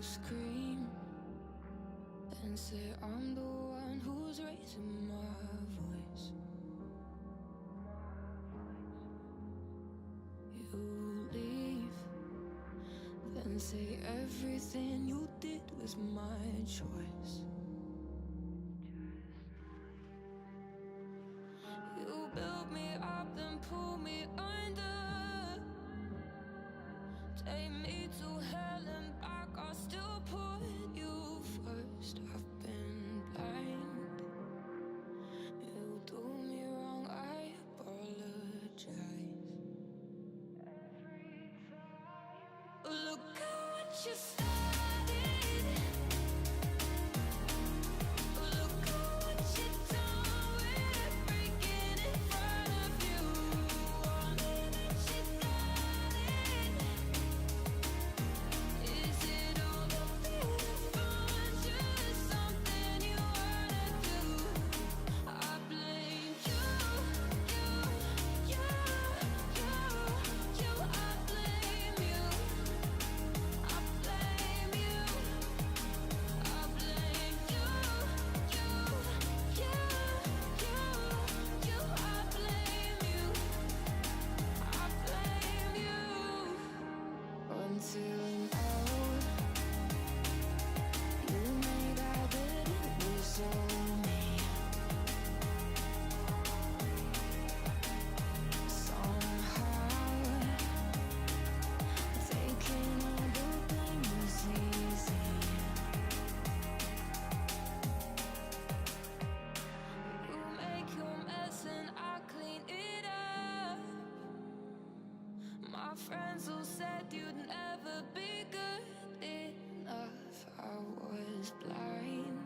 scream and say I'm the one who's raising my voice. You leave, then say everything you did was my choice. You build me up, then pull me under. Take me to hell and back, I'll still put you first. I've been blind. You do me wrong, I apologize. Look at what you started. Look at what you done. We're breaking in front of you. Only that you got it. Is it all the beautiful? Just something you wanna do? I blame you. I blame you. I blame you. I blame you. I blame you. Until now, you made out that it was all me. Somehow, taking all the blame was easy. You make your mess and I clean it up. My friends who said you'd never be good enough, I was blind.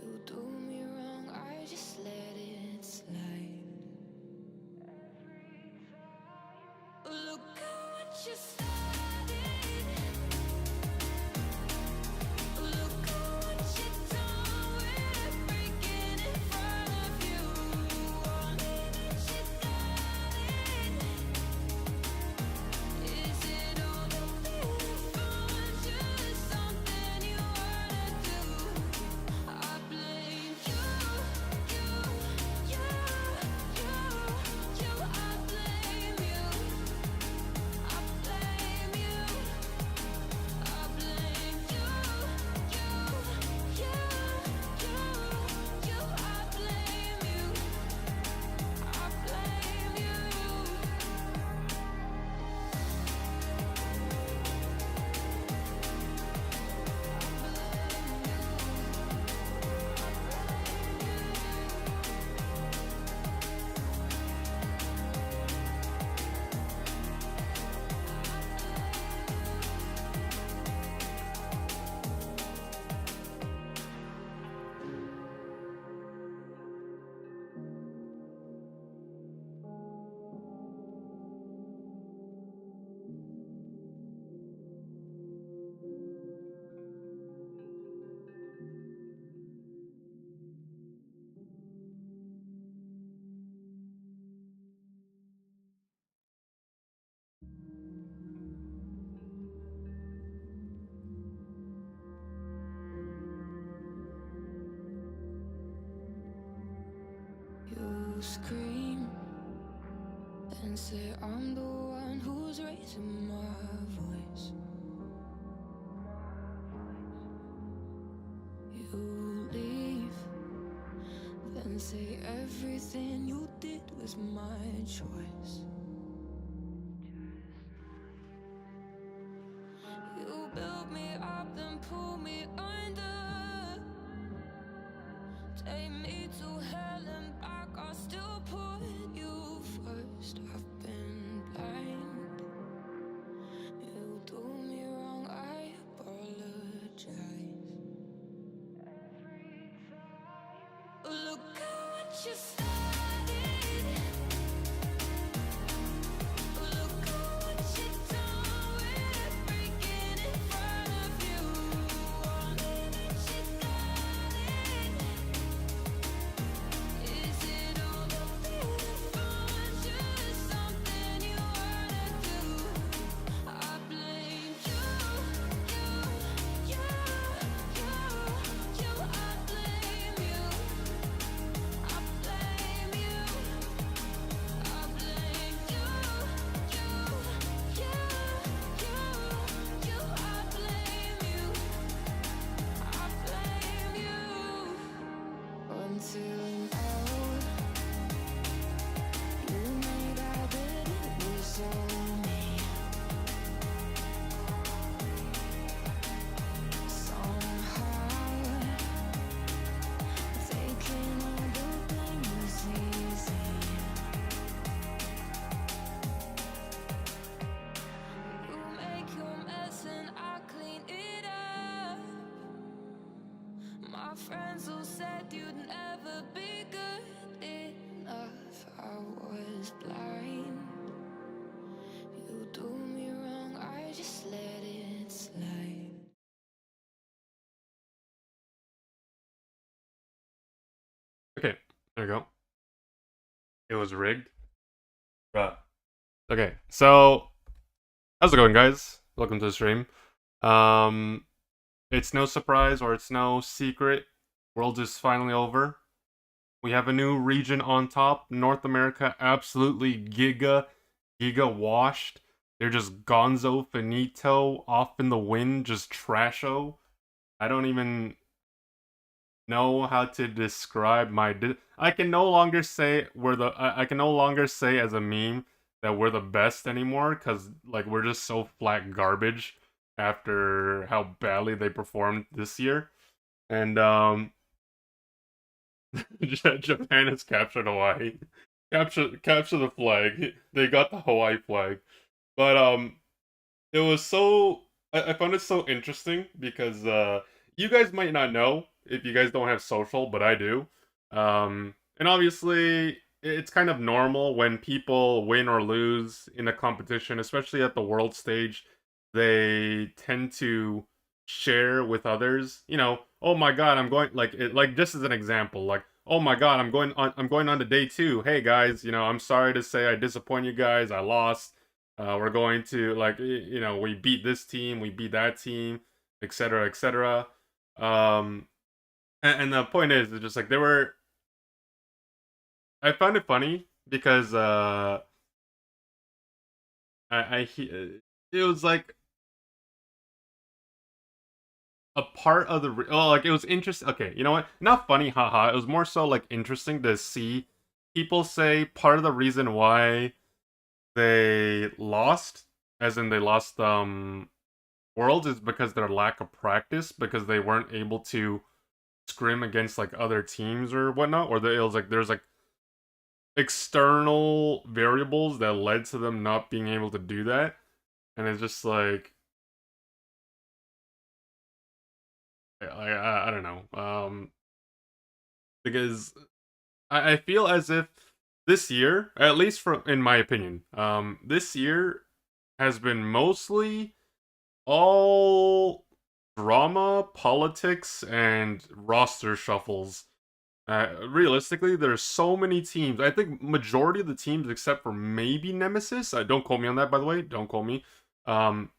You do me wrong, I just let it slide. Look at what you started. Look at what you done. We're breaking in front of you. Only that you got it. Is it all the beautiful? Just something you wanna do? I blame you. I blame you. I blame you. I blame you. I blame you. I blame you. You scream and say I'm the one who's raising my voice. You leave, then say everything you did was my choice. You build me up, then pull me under. Take me to hell and back, I'll still put you first. I've been blind. You do me wrong, I apologize. Look at what you started. Look at what you done. We're breaking in front of you. Only that you got it. Is it all the beautiful? Just something you wanna do? I blame you. friends who said you'd never be good enough. I was blind. You do me wrong, I just let it slide. Okay, there you go. It was rigged. Right. Okay, so how's it going, guys? Welcome to the stream. Um, it's no surprise or it's no secret. World is finally over. We have a new region on top. North America absolutely giga washed. They're just gonzo finito off in the wind, just trasho. I don't even know how to describe my I can no longer say I can no longer say as a meme that we're the best anymore cuz like we're just so flat garbage after how badly they performed this year. And Japan has captured Hawaii. Capture the flag. They got the Hawaii flag. But it was so I found it so interesting because you guys might not know if you guys don't have social, but I do. And obviously it's kind of normal when people win or lose in a competition, especially at the world stage, they tend to share with others. You know, oh my god, I'm going like just as an example, like oh my god, I'm going on to day 2. Hey guys, you know, I'm sorry to say I disappoint you guys. I lost. We're going to like you know we beat this team, we beat that team, etc. etc. Um, and the point is, it's just like they were. I found it funny because it was like a part of the like it was interesting. Okay, you know what? Not funny, haha. It was more so like interesting to see people say part of the reason why they lost, as in they lost Worlds, is because their lack of practice, because they weren't able to scrim against like other teams or whatnot, or it was like there's like external variables that led to them not being able to do that, and it's just like I don't know, because I feel as if this year, at least from in my opinion, this year has been mostly all drama, politics, and roster shuffles. Realistically, there's so many teams. I think majority of the teams, except for maybe Nemesis. Don't quote me on that, by the way. Don't quote me. Um,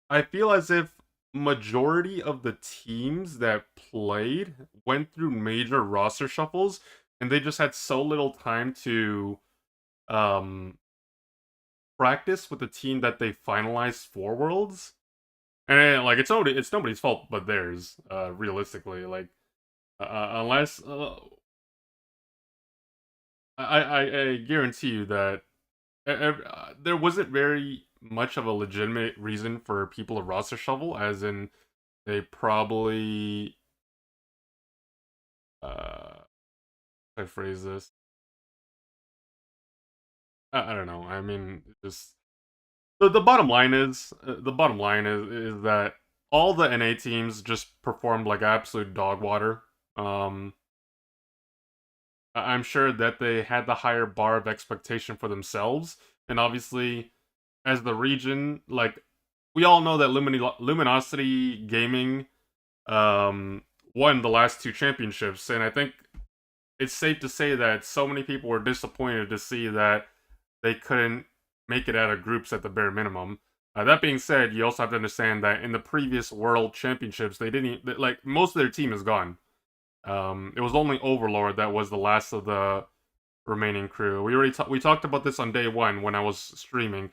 I feel as if majority of the teams that played went through major roster shuffles, and they just had so little time to um practice with the team that they finalized for Worlds. And like it's nobody's fault but theirs. Realistically, like unless I guarantee you that there wasn't very much of a legitimate reason for people to roster shovel, as in they probably I phrase this. I don't know. I mean, just the bottom line is is that all the NA teams just performed like absolute dog water. Um, I'm sure that they had the higher bar of expectation for themselves, and obviously, as the region, like we all know that Luminosity Gaming won the last 2 championships, and I think it's safe to say that so many people were disappointed to see that they couldn't make it out of groups at the bare minimum. That being said, you also have to understand that in the previous World Championships, they didn't like most of their team is gone. It was only Overlord that was the last of the remaining crew. We talked about this on day 1 when I was streaming,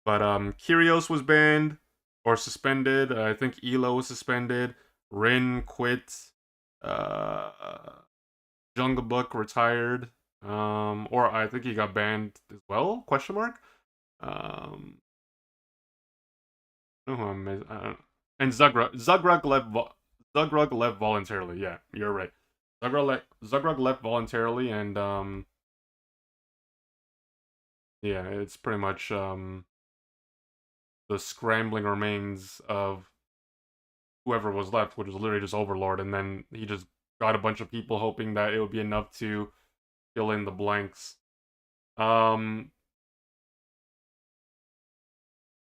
but Kyrios was banned or suspended. I think Elo was suspended. Rin quit. Uh, Jungle Book retired. Or I think he got banned as well? Question mark. Um, oh, and Zugrug left voluntarily. Yeah, you're right. Zugrug left voluntarily, and yeah, it's pretty much the scrambling remains of whoever was left, which was literally just Overlord, and then he just got a bunch of people hoping that it would be enough to fill in the blanks. Yeah,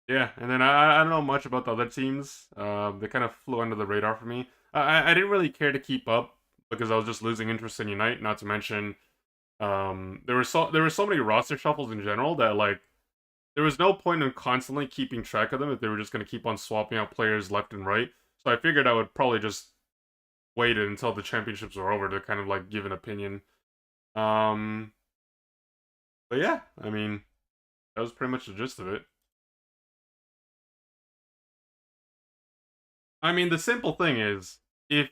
and then I don't know much about the other teams. They kind of flew under the radar for me. I didn't really care to keep up because I was just losing interest in Unite. Not to mention, there were so many roster shuffles in general that like there was no point in constantly keeping track of them if they were just going to keep on swapping out players left and right. So I figured I would probably just wait until the championships were over to kind of like give an opinion. But yeah, I mean, that was pretty much the gist of it. I mean, the simple thing is, if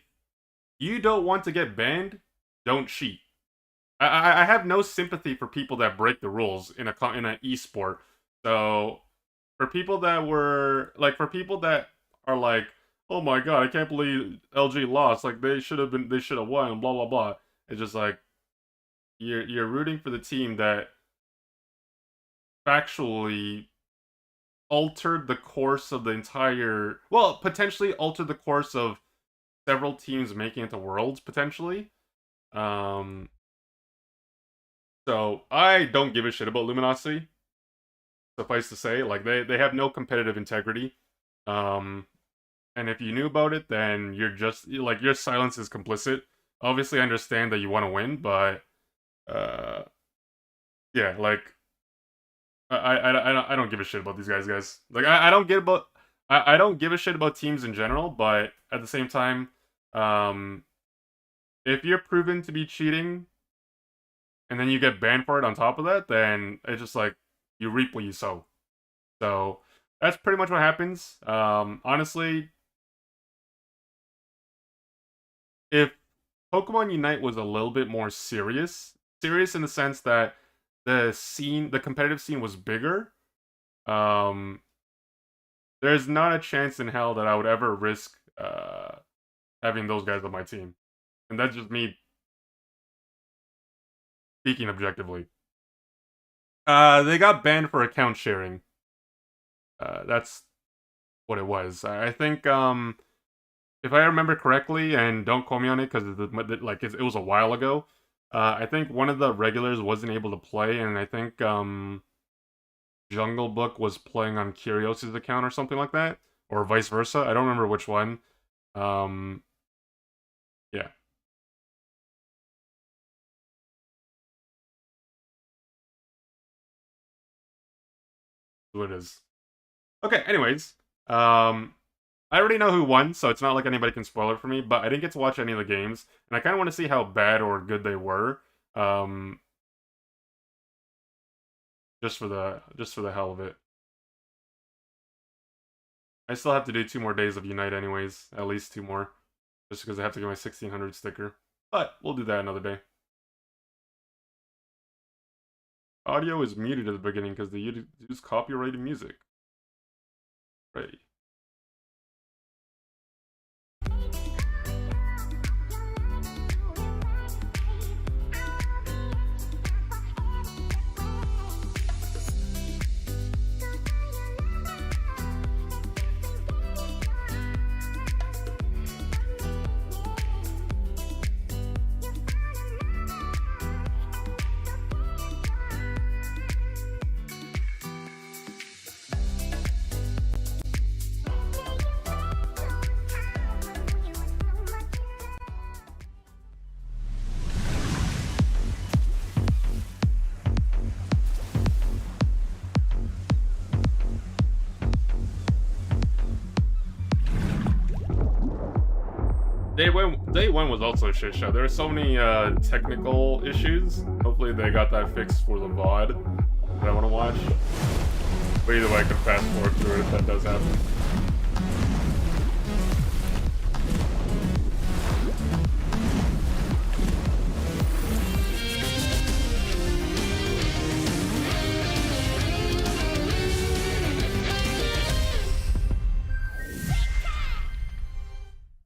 you don't want to get banned, don't cheat. I have no sympathy for people that break the rules in an esport. So for people that were like, for people that are like, oh my god, I can't believe LG lost. Like they should have won. Blah blah blah. It's just like you're rooting for the team that factually altered the course of the entire, well, potentially altered the course of several teams making it to Worlds, potentially. So I don't give a shit about Luminosity. Suffice to say, like they have no competitive integrity. And if you knew about it, then you're just like your silence is complicit. Obviously, I understand that you want to win, but yeah, like I don't give a shit about these guys. Like I don't give a shit about teams in general, but at the same time, if you're proven to be cheating, and then you get banned for it on top of that, then it's just like you reap what you sow. So that's pretty much what happens. Honestly, if Pokemon Unite was a little bit more serious in the sense that the competitive scene was bigger, there's not a chance in hell that I would ever risk having those guys on my team. And that's just me speaking objectively. They got banned for account sharing. That's what it was. I think, if I remember correctly, and don't quote me on it because it was a while ago. I think one of the regulars wasn't able to play, and I think Jungle Book was playing on Curios's account or something like that, or vice versa. I don't remember which one. Yeah. What it is. Okay, anyways. I already know who won, so it's not like anybody can spoil it for me, but I didn't get to watch any of the games, and I kind of want to see how bad or good they were. Just for the hell of it. I still have to do 2 more days of Unite anyways, at least 2 more, just because I have to get my 1600 sticker. But we'll do that another day. Audio is muted at the beginning because they use copyrighted music. Right. Day one was also a shit show. There were so many technical issues. Hopefully they got that fixed for the VOD that I want to watch. But either way, I can fast forward through it if that does happen.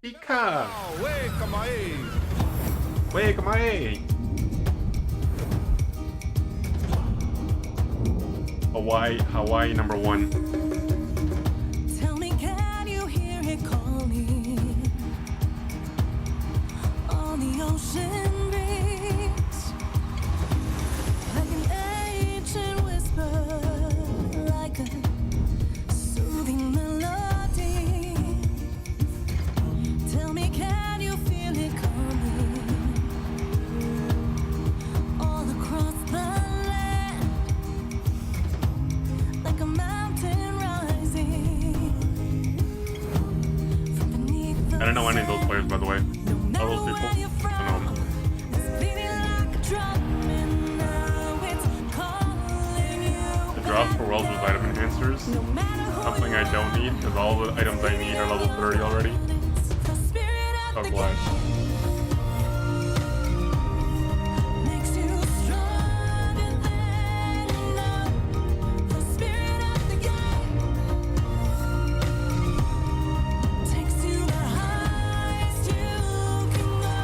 Pika! Wake my Hawaii number 1. Tell me, can you hear it calling? On the Worlds with item enhancers. No matter who Something I don't need, because all the items I need are level 30 already. the spirit of Fuck the life. makes you stronger than enough. The spirit of the game takes you the highest you can go.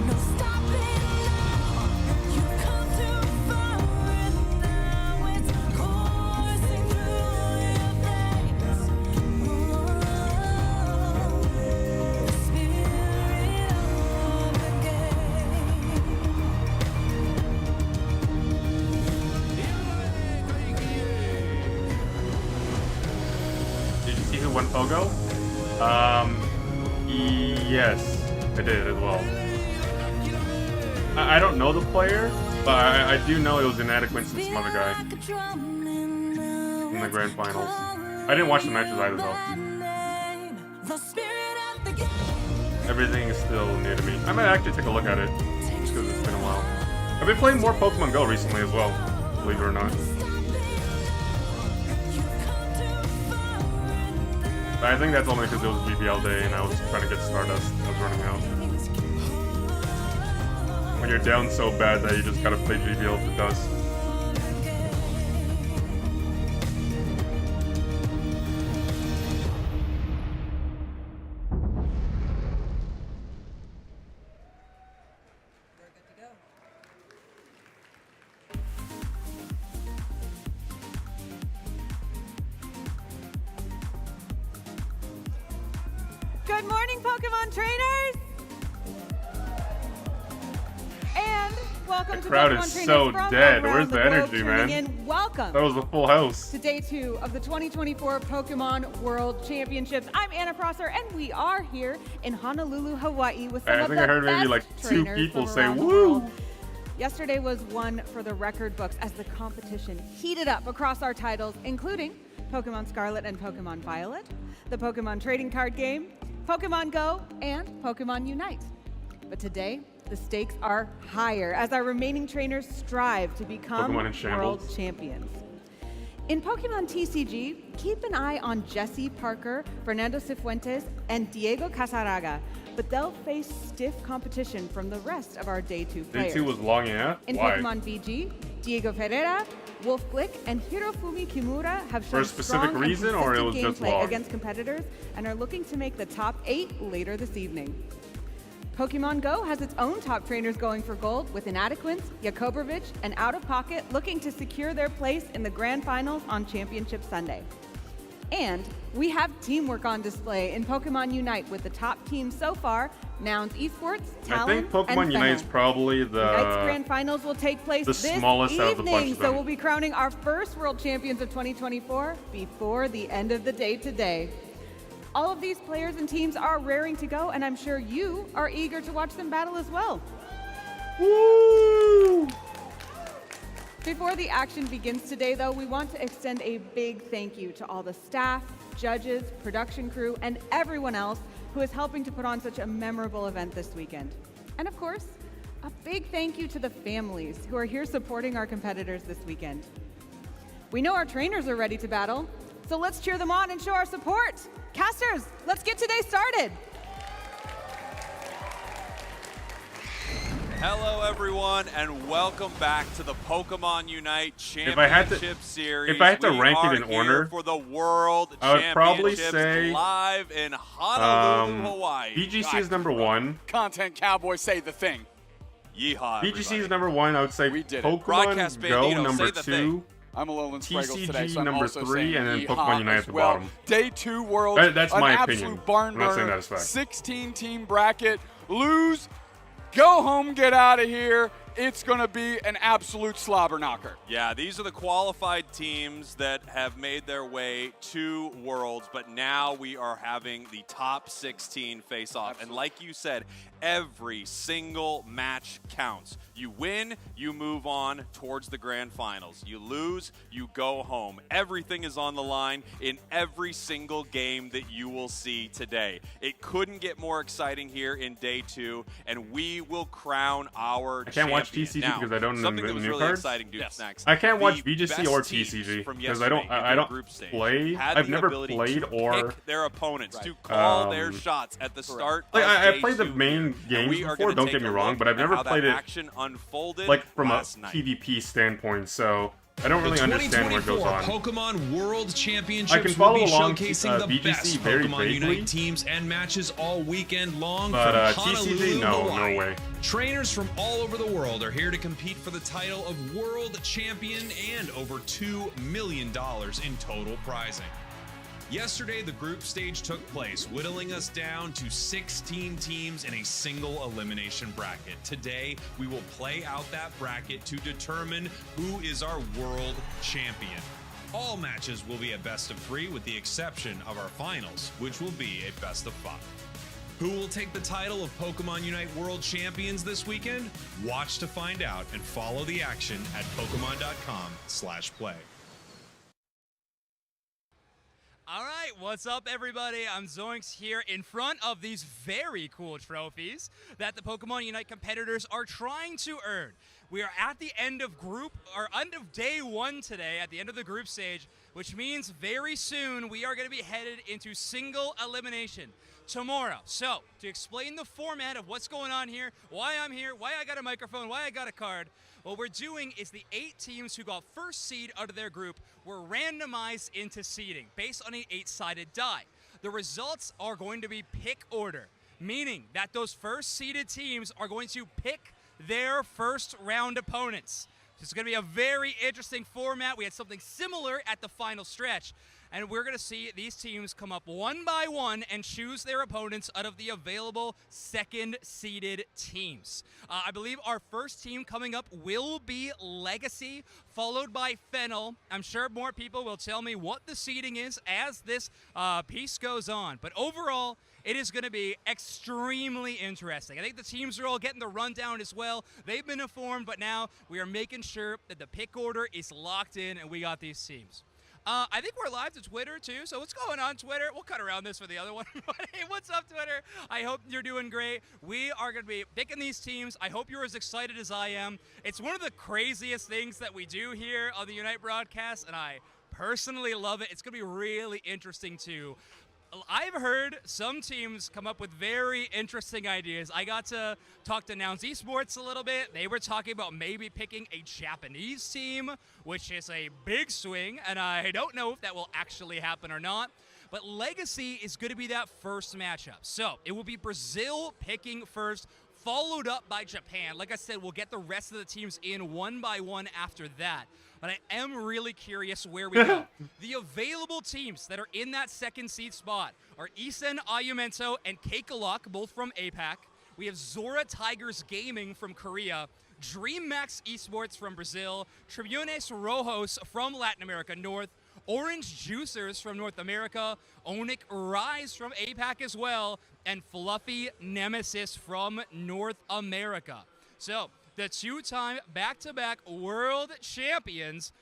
No stopping now. You've come too far and now it's coursing through your veins. The spirit of the game. Did you see who won Pogo? Yes, I did as well. I don't know the player, but I do know it was inadequate and some other guy in the grand finals. I didn't watch the matches either though. Everything is still new to me. I might actually take a look at it, just because it's been a while. I've been playing more Pokemon Go recently as well, believe it or not. But I think that's only because it was BBL day and I was trying to get Stardust. I was running out. When you're down so bad that you just gotta play BBL to dust. Good morning, Pokemon trainers! And welcome The to crowd Pokemon is trainers so from dead. around Where's the globe energy, tuning man? in. Welcome That was a full house. to day 2 of the 2024 Pokemon World Championships. I'm Anna Prosser, and we are here in Honolulu, Hawaii with some I of think the I heard maybe best like 2 trainers people from say, around the woo! world. Yesterday was one for the record books as the competition heated up across our titles, including Pokemon Scarlet and Pokemon Violet, the Pokemon Trading Card Game, Pokemon Go, and Pokemon Unite. But today, the stakes are higher as our remaining trainers strive to become Pokemon in shambles. world champions. In Pokemon TCG, keep an eye on Jesse Parker, Fernando Cifuentes, and Diego Casaraga, but they'll face stiff competition from the rest of our Day 2 Day players. 2 was long enough. In Why? Pokemon VG, Diego Ferreira, Wolf Glick, and Hirofumi Kimura have For a shown specific strong reason, and or it consistent was just gameplay long? against competitors and are looking to make the top 8 later this evening. Pokemon Go has its own top trainers going for gold, with Inadequance, Yakobrovich, and Out of Pocket looking to secure their place in the grand finals on Championship Sunday. And we have teamwork on display in Pokemon Unite with the top teams so far, Nouns Esports, I Talon, think Pokemon and Unite's Fennel. probably Unite's the... grand finals will take place the this smallest out of the bunch evening, of so them. we'll be crowning our first world champions of 2024 before the end of the day today. All of these players and teams are raring to go, and I'm sure you are eager to watch them battle as well. Woo! Before the action begins today, though, we want to extend a big thank you to all the staff, judges, production crew, and everyone else who is helping to put on such a memorable event this weekend. And of course, a big thank you to the families who are here supporting our competitors this weekend. We know our trainers are ready to battle, so let's cheer them on and show our support. Casters, let's get today started. Hello, everyone, and welcome back to the Pokemon Unite If I had to- Championship Series. if I had to We rank it are in here order, for the World I would probably Championships say, live in Honolulu, Hawaii. BGC is number 1. Content Cowboys say the thing. Yeehaw, BGC everybody. is number 1. I would say We did it. Pokemon Broadcast Go Bandito, number say the 2. thing. I'm Alolan Spraggles TCG today, so I'm number also 3, saying and then yeehaw Pokemon Unite as at the well. bottom. Day 2 Worlds. That's an my absolute opinion. barn I'm not saying burner. that as fact. 16-team bracket. Lose, go home, get out of here. It's going to be an absolute slobber knocker. Yeah, these are the qualified teams that have made their way to Worlds, but now we are having the top 16 face off. And like you said, every single match counts. You win, you move on towards the grand finals. You lose, you go home. Everything is on the line in every single game that you will see today. It couldn't get more exciting here in day 2, and we will crown our I can't watch champion. TCG Now, because I don't know something the that was new really cards. exciting, Duke's next. I can't watch The VGC best or teams TCG from because yesterday in I their don't group stage play. had I've the never ability played to or pick their opponents, to call their shots at the start. like of I day played the 2 main here. And games we are before. gonna Don't take get me a wrong, look but I've at never how that played it action unfolded like from a last night. PvP standpoint. So I don't The really understand what goes 2024 on. Pokemon World Championships I can will follow be along, showcasing the VGC best very Pokemon vaguely. Unite teams and matches all weekend long But from TCG, Honolulu, no Hawaii. way. Trainers from all over the world are here to compete for the title of World Champion and over $2 million in total prizing. Yesterday, the group stage took place, whittling us down to 16 teams in a single elimination bracket. Today, we will play out that bracket to determine who is our world champion. All matches will be a best of 3 with the exception of our finals, which will be a best of 5. Who will take the title of Pokemon Unite World Champions this weekend? Watch to find out and follow the action at Pokemon.com/play. All right, what's up, everybody? I'm Zoinks here in front of these very cool trophies that the Pokemon Unite competitors are trying to earn. We are at the end of day 1 today, at the end of the group stage, which means very soon we are going to be headed into single elimination tomorrow. So, to explain the format of what's going on here, why I'm here, why I got a microphone, why I got a card, what we're doing is the 8 teams who got first seed out of their group were randomized into seeding based on an 8-sided die. The results are going to be pick order, meaning that those first seeded teams are going to pick their first round opponents. This is going to be a very interesting format. We had something similar at the final stretch. And we're going to see these teams come up one by one and choose their opponents out of the available second-seeded teams. I believe our first team coming up will be Legacy, followed by Fennel. I'm sure more people will tell me what the seeding is as this piece goes on. But overall, it is going to be extremely interesting. I think the teams are all getting the rundown as well. They've been informed, but now we are making sure that the pick order is locked in and we got these teams. I think we're live to Twitter, too, so what's going on, Twitter? We'll cut around this for the other one. But hey, what's up, Twitter? I hope you're doing great. We are going to be picking these teams. I hope you're as excited as I am. It's one of the craziest things that we do here on the Unite broadcast, and I personally love it. It's going to be really interesting, too. I've heard some teams come up with very interesting ideas. I got to talk to Nouns Esports a little bit. They were talking about maybe picking a Japanese team, which is a big swing, and I don't know if that will actually happen or not. But Legacy is going to be that first matchup. So it will be Brazil picking first, followed up by Japan. Like I said, we'll get the rest of the teams in one by one after that. But I am really curious where we go. The available teams that are in that second seed spot are Isen Ayumento and Kakalok, both from APAC. We have Zora Tigers Gaming from Korea, DreamMax Esports from Brazil, Tribunes Rojos from Latin America North, Orange Juicers from North America, Onyx Rise from APAC as well, and Fluffy Nemesis from North America. So, the 2-time back-to-back world champions,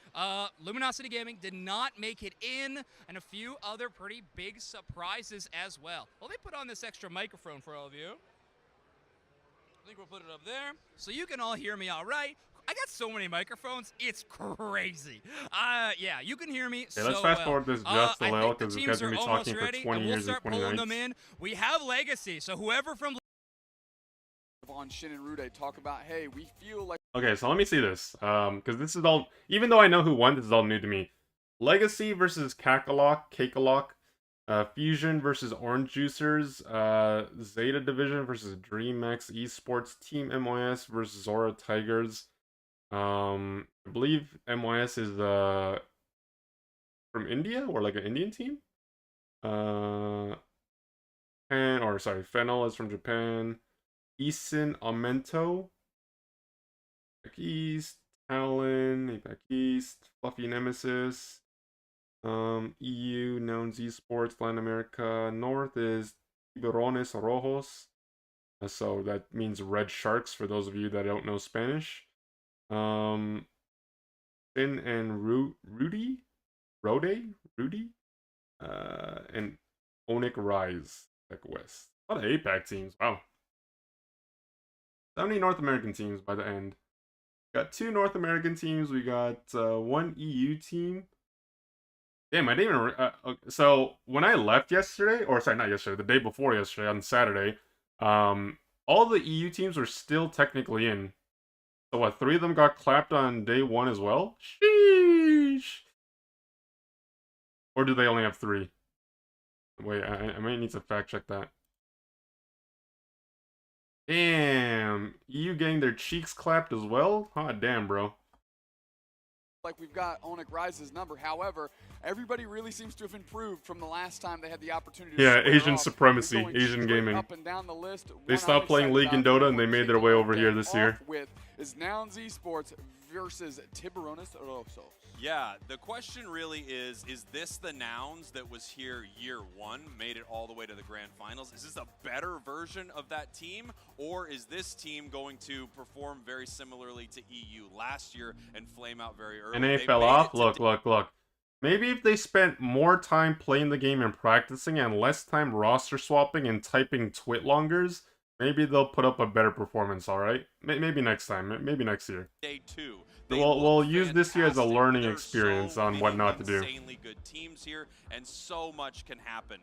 Luminosity Gaming did not make it in, and a few other pretty big surprises as well. Well, they put on this extra microphone for all of you. I think we'll put it up there, so you can all hear me all right. I got so many microphones, it's crazy. Yeah, you can hear me so let's fast well. forward this just a I little think the because this teams guy's are gonna be almost talking for ready, 20 and we'll years and start 20 pulling them nights. in. We have Legacy, so whoever from On Shin and Rude talk about, hey, we feel like Okay, so let me see this. Because this is all, even though I know who won, this is all new to me. Legacy versus Kakalok, Fusion versus Orange Juicers, Zeta Division versus DreamMax Esports, Team MYS versus Zora Tigers. I believe MYS is from India or like an Indian team. Fennel is from Japan. Isen Aumento, APAC East, Talon, APAC East, Fluffy Nemesis, EU, Nouns Esports, Latin America North is Tiburones Rojos, So that means Red Sharks for those of you that don't know Spanish. Finn and Rudy, and Onic Rise, like West. A lot of APAC teams. Wow. 70 North American teams by the end. Got 2 North American teams. We got 1 EU team. Damn, I didn't even. So when I left yesterday, or sorry, not yesterday, the day before yesterday on Saturday, all the EU teams were still technically in. So what? 3 of them got clapped on day 1 as well. Sheesh. Or do they only have 3? Wait, I might need to fact check that. Damn, EU getting their cheeks clapped as well? Hot damn, bro. Like we've got Onic Rise's number. However, everybody really seems to have improved from the last time they had the opportunity to Yeah, square Asian off. supremacy, They're going Asian straight gaming. Up and down the list. They One stopped I'm playing excited League and about Dota and they made their way over here this year. With is Nouns Esports versus Tiburones Rosso. Yeah, the question really is this the Nouns that was here year 1, made it all the way to the grand finals? Is this a better version of that team, or is this team going to perform very similarly to EU last year and flame out very early? And they They fell made off? it to Look. Maybe if they spent more time playing the game and practicing and less time roster swapping and typing twitlongers, maybe they'll put up a better performance, alright? Maybe next time, maybe next year. day 2. They We'll look use this year as a fantastic. learning There's experience so on what many not to do. Insanely good teams here, and so much can happen.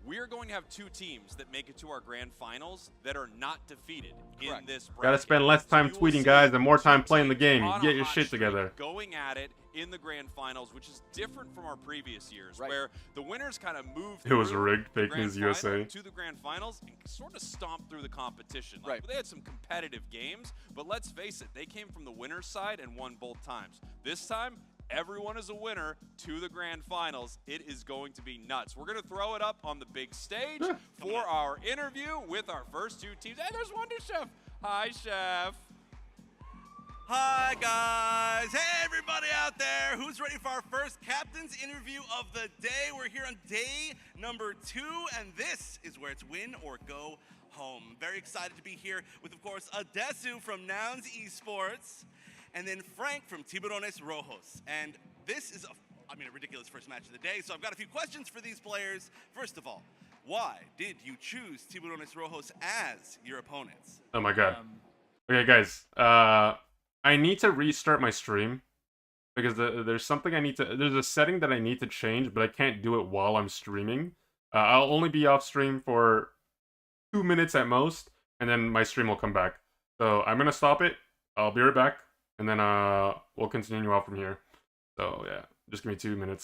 We're going to have 2 teams that make it to our grand finals that are not defeated in this bracket. Gotta spend less time you will tweeting, see guys, and more 2 time playing the teams game. on a Get your hot shit streak together. Going at it in the grand finals, which is different from our previous years, Right. where the winners kind of moved It was through rigged, the fake grand news final USA. to the grand finals and sort of stomped through the competition. Like, Right. They had some competitive games, but let's face it, they came from the winner's side and won both times. This time, everyone is a winner to the grand finals. It is going to be nuts. We're going to throw it up on the big stage for our interview with our first 2 teams. Hey, there's Wonder Chef. Hi, Chef. Hi guys, hey everybody out there, who's ready for our first captain's interview of the day? We're here on day number 2, and this is where it's win or go home. Very excited to be here with, of course, Adesu from Nouns Esports, and then Frank from Tiburones Rojos. And this is a ridiculous first match of the day, so I've got a few questions for these players. First of all, why did you choose Tiburones Rojos as your opponents? Oh my god. Okay, guys. I need to restart my stream because there's something there's a setting that I need to change, but I can't do it while I'm streaming. I'll only be off stream for 2 minutes at most, and then my stream will come back. So I'm gonna stop it. I'll be right back, and then we'll continue off from here. So yeah, just give me 2 minutes.